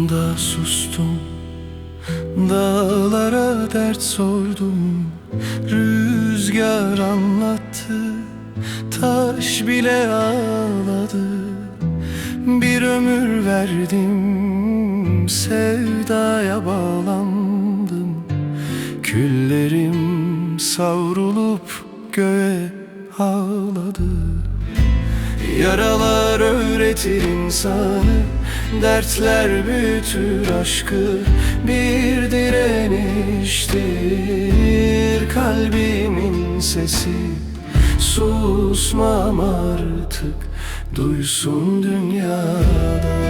anda sustum, dağlara dert sordum. Rüzgar anlattı, taş bile ağladı. Bir ömür verdim, sevdaya bağlandım. Küllerim savrulup göğe ağladı. Yaralar öğretir insanı, dertler büyütür aşkı. Bir direniştir kalbimin sesi. Susmam artık, duysun dünyada.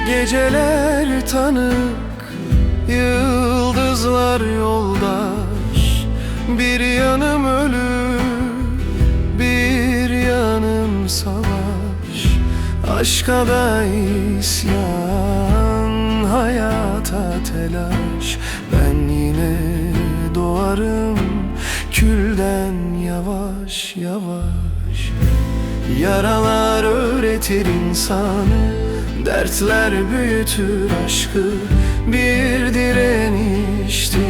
Geceler tanık, yıldızlar yoldaş. Bir yanım ölüm, bir yanım savaş. Aşka da isyan, hayata telaş. Ben yine doğarım külden yavaş yavaş. Yaralar öğretir insanı, dertler büyütür aşkı. Bir direniştir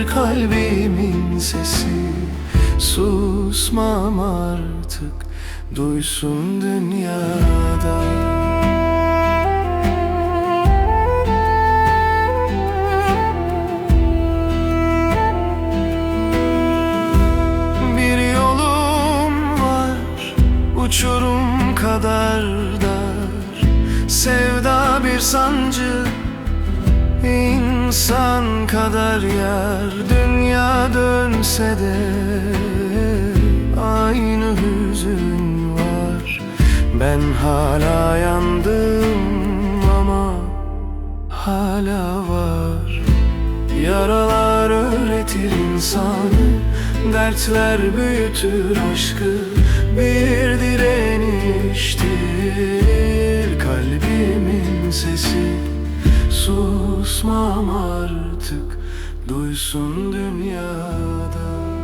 kalbimin sesi. Susmam artık, duysun dünyada. Bir yolum var, uçurum kadar dar. Sevda bir sancı, insan kadar yer. Dünya dönse de aynı hüzün var. Ben hala yandım ama hala var. Yaralar öğretir insanı, dertler büyütür aşkı. Bir direniştir kalbimin sesi. Susmam artık, duysun dünyada.